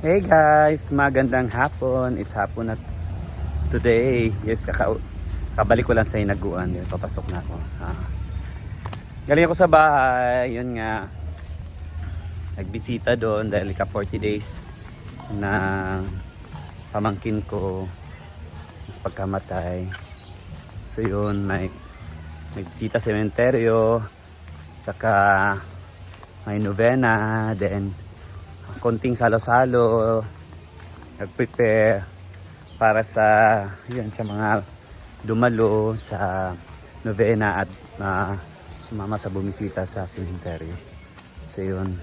Hey guys, magandang hapon. It's hapon na today. Yes, kabalik ko lang sa hinaguan. Papasok na ako. Galing ako sa bahay. Yun nga. Nagbisita doon dahil ka 40 days na pamangkin ko mas pagkamatay. So yun, may bisita sa sementeryo. Tsaka may novena. Then konting salo-salo, nag-prepare para sa mga dumalo sa novena at sumama sa bumisita sa sementeryo. So yun,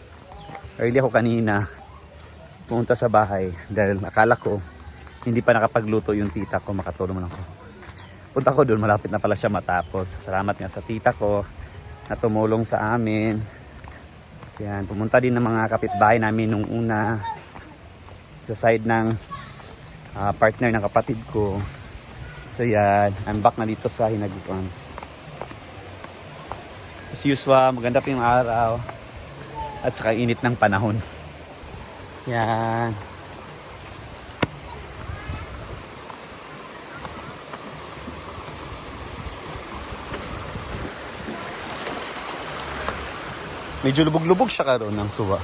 early ako kanina pumunta sa bahay dahil akala ko hindi pa nakapagluto yung tita ko, makatulong man ako. Punta ko doon, malapit na pala siya matapos. Salamat nga sa tita ko na tumulong sa amin. So yan, pumunta din ng mga kapitbahay namin nung una sa side ng partner ng kapatid ko. So yan, I'm back na dito sa Hinaguan. As usual, maganda pa yung araw at saka init ng panahon. Yan. Medyo lubog-lubog siya karon ng suwa.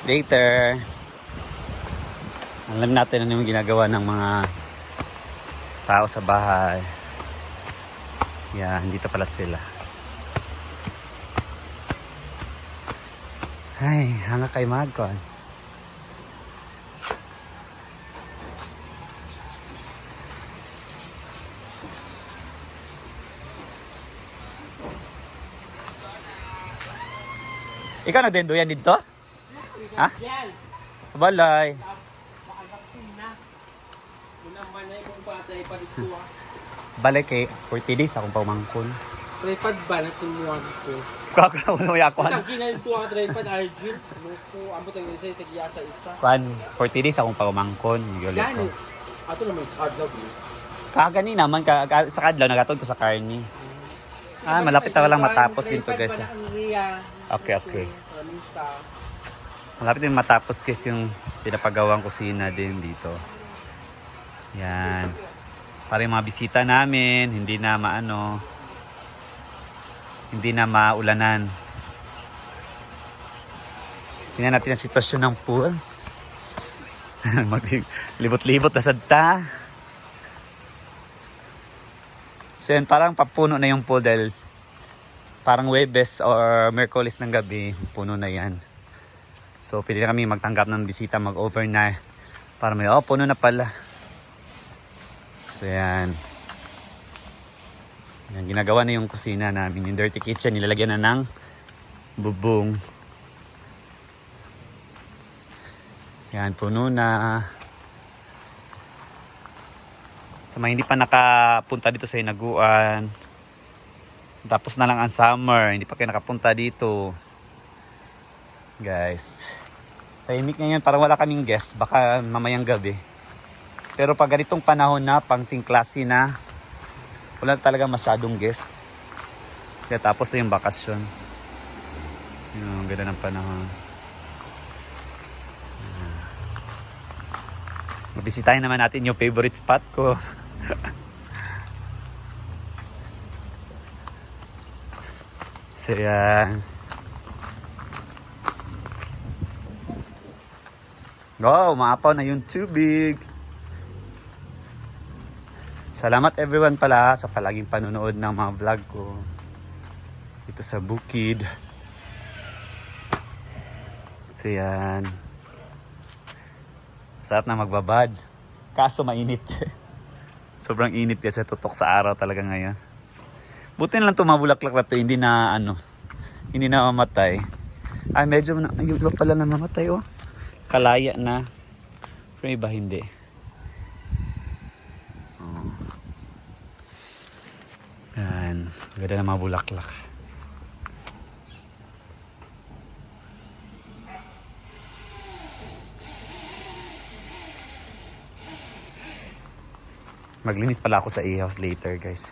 Later. Alam natin ano yung ginagawa ng mga tao sa bahay. Yan, dito pala sila. Ay, hanga kay Magkon. Ikaw nagdendoyan dito? Ha? Balay. Balay kay 40 days akong pamangkon. Tripod ba na simuan ko? Kakao mo yakon. Ang ginalito ang tripod Arjun. Nuko ambot ang isa tagya sa isa. Kwan 40 days akong pamangkon, yulit ko. Ato naman sa adlaw bi. Kagani naman sa kadlaw nagatod ko sa karni. Malapit na lang matapos din to guys. Okay. Malapit din matapos guys yung pinapagawang kusina din dito. Yan. Para yung mga bisita namin, hindi na maulanan. Tingnan natin ang sitwasyon ng pool. Maglibot-libot na sadta. So yan, parang papuno na yung pool dahil parang Webes or Merkulis ng gabi, puno na yan. So pwede na kami magtanggap ng bisita, mag-overnight para may puno na pala. So yan. Yan, ginagawa na yung kusina namin, yung dirty kitchen, nilalagyan na ng bubong. Yan, puno na. Sa mga hindi pa nakapunta dito sa Hinaguan, tapos na lang ang summer, hindi pa kayo nakapunta dito. Guys, tahimik ngayon, parang wala kaming guest, baka mamayang gabi. Pero pag ganitong panahon na, pang tingklase na, wala talaga masyadong guest. Kaya tapos na yung bakasyon. Yung ganda ng panahon. Mabisitahin naman natin yung favorite spot ko. So yan. Wow, maapaw na yung tubig. Salamat everyone pala sa palaging panonood ng mga vlog ko dito sa bukid. So yan. Sarap na magbabad. Kaso mainit. Sobrang init kasi tutok sa araw talaga ngayon. Buti na lang tumabulaklak na to, hindi na mamatay. Ay, medyo yung iba pala na mamatay, oh. Kalaya na. Pero iba hindi. Yan. Ganda na mga bulaklak. Maglinis pala ako sa A-house later, guys.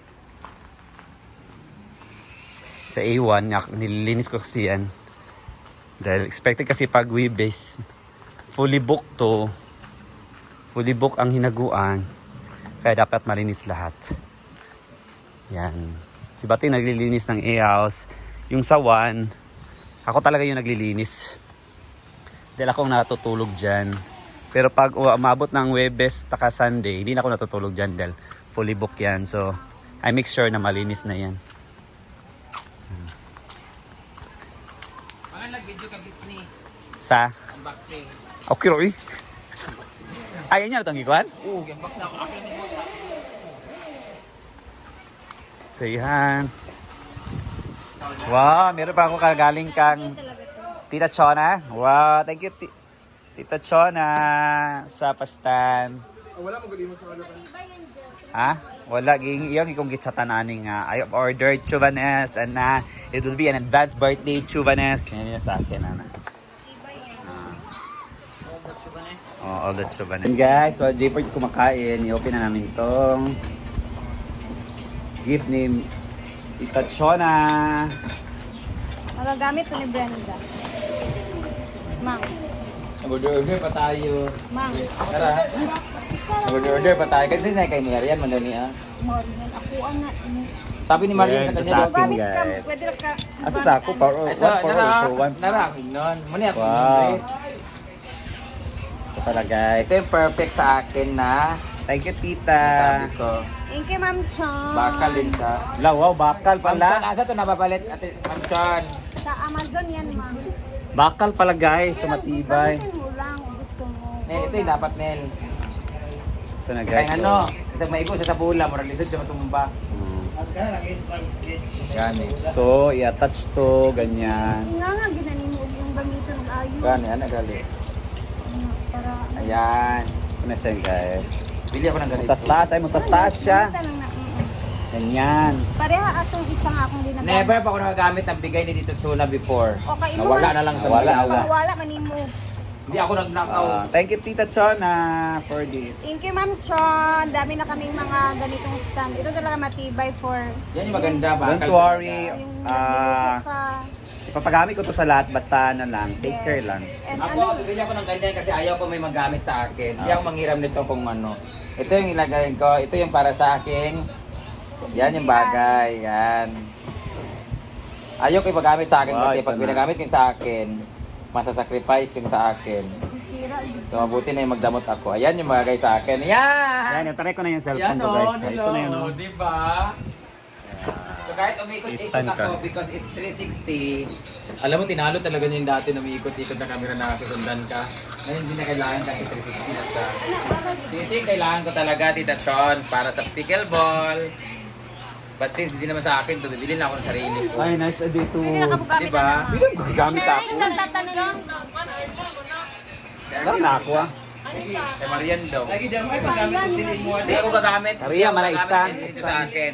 Sa A1, nililinis ko kasi yan. Dahil expected kasi pag Weebase, fully booked to. Fully booked ang hinaguan. Kaya dapat malinis lahat. Yan. Si Bati naglilinis ng A-house. Yung sa 1, ako talaga yung naglilinis. Dahil akong natutulog dyan. Pero pag umabot ng Webes taka Sunday, hindi na ako natutulog dyan dahil fully booked yan. So, I make sure na malinis na yan. Baka nag-video ka Britney. Sa? Unboxing. Okay, Roy. Ayaw niya na itong ikuan? Oo, yung box na ako. Ako yung box. So, yan. Wow, meron pa ako kagaling kang Tita Chona. Wow, thank you, Tita Chona sa pastan. Wala mo guli mo sa kalaban. Ha? Wala, yung ikong gitsatan ani nga. I have ordered chuvanes and it will be an advanced birthday chuvanes. Yan yung sa akin, Ana. All the chuvanes. And guys, while Jayford's kumakain, i-open na namin tong gift ni Tita Chona. Magagamit ko ni Brenda. Mang. Nag-order pa tayo. Mang. Tara. Nag-order pa tayo. Kasi na kay Marian, mandali ah. Morgan. Ako ang na. Sabi ni Marian Yan, sa kanya sa daw. akin. Gamit ka. guys. Pwede ka. Asa sa ako? Ito, For one. naraking nun. Muna ako Wow. nun, Ito pala guys. Ito yung perfect sa akin na Thank you, Tita. sabi ko. Thank you, Ma'am Chon. Bakal din siya. Wow, bakal Ma'am Chan, pala. asa to nababalit? Ate, Ma'am Chan. Sa Amazon yan, Ma'am. Bakal pala guys, so matibay. Gamitin mo lang kung gusto mo. Nel, ito yung dapat, Nel. Ito na guys. Kaya ano, isang maigo sa bula, murag lisod siya matumba. Gani. So, i-attach to, ganyan. Nga nga, ginanimog yung gamitin ng ayun. Gani, ano gali? Para, Ayan. Ito na siya guys. Bili ako ng ganito. Mutastas, ay mutastas siya. gamitan lang na. Ganyan. Pareha atong isa nga akong ginagamit. Never pa ako nagagamit ng bigay ni Dito Tsuna before. Okay, imo Nawala man. na lang sa Nawala, dalawa. Wala manimo. Hindi ako nag-knockout. Thank you, Tita Chona, for this. Thank you, Ma'am Chon. Dami na kaming mga ganitong stand. Ito talaga matibay for Yan yung maganda. Bakal Don't worry. talaga. yung Ah, ka. ipapagamit ko to sa lahat, basta ano lang, take care lang. And Ako, ano, bibili ako ng ganyan kasi ayaw ko may magamit sa akin. Hindi ako manghiram nito kung ano. Ito yung ilagay ko. Ito yung para sa akin. Yan yung bagay. Yan. Ayaw ko ipagamit sa akin Wow, kasi ito pag na. ginagamit ko yung sa akin, masasacrifice yung sa akin. sira. So mabuti na yung magdamot ako. Ayan yung bagay sa akin. Yan! Yan, try ko na yung cellphone ko guys. Ito na yun. di ba? So kahit umikot-ikot Stand ka. ako because it's 360, alam mo, tinalo talaga niya yung dati na umiikot-ikot na camera na susundan ka. Ngayon hindi na kailangan kasi 360 na siya. So ito yung kailangan ko talaga, Tita Chons, para sa pickleball. But since hindi naman sa akin, bibili na ako ng sarili ko. Ay, nice idea to. Hindi na kabugamit Diba? na Gamit sa ako. Isang tatanong. Wala na ako ah. Kay Marian daw. Hindi Hindi ako gagamit. Maria, Hindi ako malay gagamit isa. dito sa akin.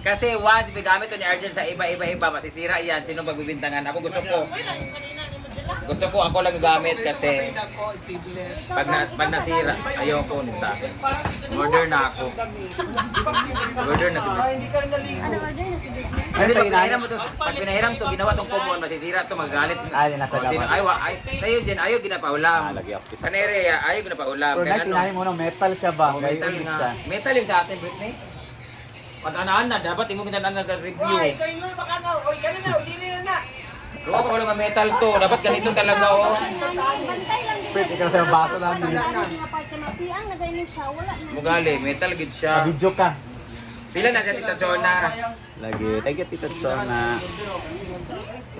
Kasi once bigamit to ni Argel sa iba-iba, masisira yan. Sino magbibintangan? Ako gusto ko ako lang gagamit kasi pag nasira, ayoko nita. Order na ako. Order na si Ano order na si Britney? Kasi pag pinahiram to, ginawa tong common, masisira to, magagalit. Ay, nasa O, sino, gawa. sa'yo dyan, ayaw ginapaulam. Lagi ako. Sa nere, ayaw ginapaulam. Pero nice, inahin mo na metal siya ba? Oh, metal Gayon nga. siya. Metal yung sa atin, Britney. Pag-anaan na, dapat imo kita na review. Luwa ko wala nga metal to, dapat ganito talaga oh. Bantay lang din. Pwede ka sa baso Ano namin. nga parte na tiyang nagaynin siya, wala na. Mugali, metal gid siya. Video ka. Pila na dyan, Tita Chona? Lagi. Thank you, Tita Chona.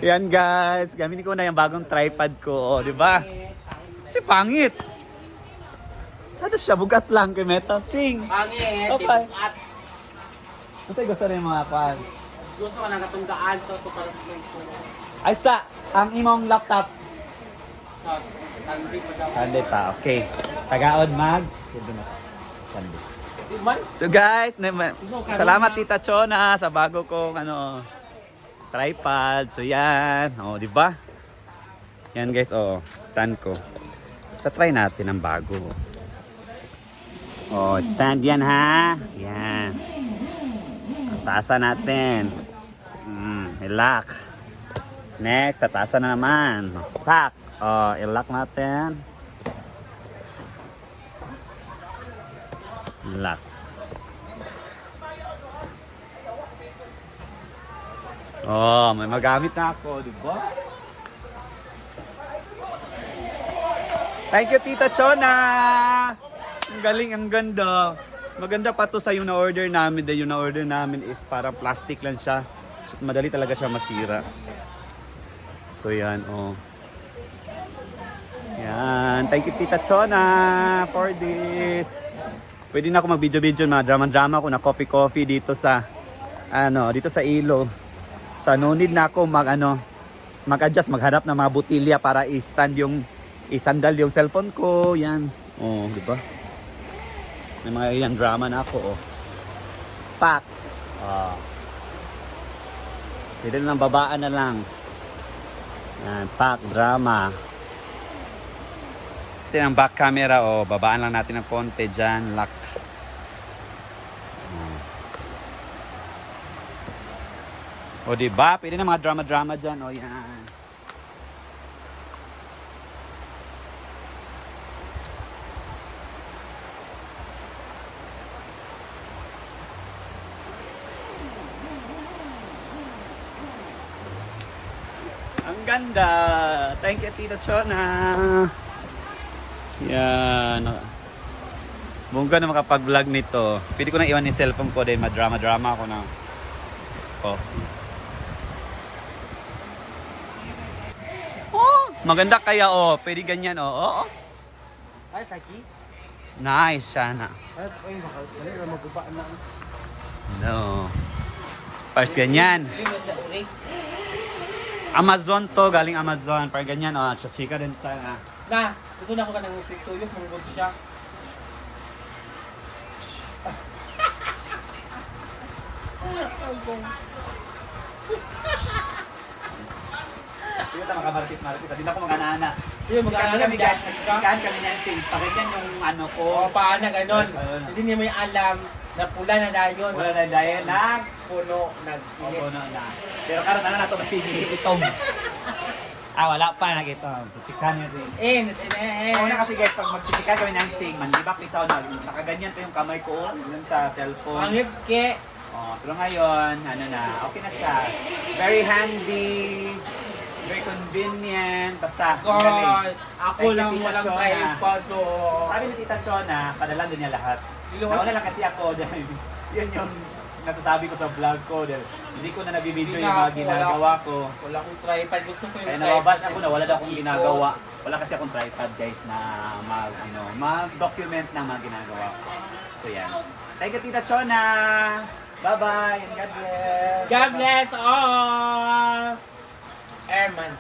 Yan guys, gamitin ko na yung bagong tripod ko, di ba? Kasi pangit. Sada siya, bugat lang kay Metal. Sing! Pangit, Okay. at Ano sa'yo gusto rin mga kwan? gusto ko nakatunggaan to para sa ko. Ay sa, ang imong laptop. Sa Sunday pa daw. Sunday pa, okay. Tagaod mag. Sunday. Man, So guys, salamat Tita Chona sa bago kong tripod. So yan, di ba? Yan guys, stand ko. Try natin ang bago. Oh, stand yan ha. Yan. Tatasan natin. Ilock. Next, tatasan na naman. Pack. Oh, ilock natin. Lock. Oh, may magamit na ako, di ba? Thank you, Tita Chona! Ang galing, ang ganda. Maganda pa to sa yung na-order namin. Yung na-order namin is parang plastic lang siya. So, madali talaga siya masira. So, yan, oh. Yan. Thank you, Tita Chona, for this. Pwede na ako mag-video-video, mga drama-drama ko na coffee-coffee dito sa, dito sa Ilo. So, no need na ako mag-adjust, maghanap ng mga butilya para isandal yung cellphone ko. Yan. Oh, di ba? May mga ilang drama na ako, oh. Pack. Oh. Pwede lang babaan na lang. Yan, pack, drama. Ito yung back camera, oh. Babaan lang natin ng konti dyan. Lock. O diba? Pwede na mga drama-drama dyan. O yan. Ang ganda. Thank you, Tita Chona. Yan. Bongga na makapag-vlog nito. Pwede ko na iwan yung cellphone ko dahil madrama-drama ako na coffee. Oh, maganda kaya oh. Pwede ganyan oh. Oh. Ay, Saki. Nice sana. Ay, magbaba na. No. First ganyan. Amazon to, galing Amazon. Para ganyan oh. Chika din tayo. Na, gusto na ako ka ng pictuyok, mangod siya. Sige tama ka Martis. Hindi na ako mag-anana. Yun, Kasi kami guys, nagsikaan kami niyan sing. Pakinggan yung ano ko. O, paano ganon? Hindi niya may alam na pula na dayon. Wala na dahil Puno, Opo na. Pero karon ano na to kasi itom. Wala pa nakita. So chikan niya rin. Una kasi guys, pag magchichikan kami ng sing, manlibak ni sound, nakaganyan to yung kamay ko dun sa cellphone. Ang hipke. Pero ngayon, okay na siya. Very handy, very convenient, basta God, galing. ako Thank you, lang Tita walang Chona. tripod. Sabi ni Tita Chona, padala din niya lahat. Nauna lang kasi ako dahil yun yung nasasabi ko sa vlog ko dahil hindi ko na nabibideo yung mga ginagawa ko. Wala akong tripod. Gusto ko yung Kaya nababash ako na wala daw akong ginagawa. Wala kasi akong tripod guys na mag-document ng mga ginagawa ko. So yan. Thank you Tita Chona! Bye-bye and God bless! God bless all! Airman.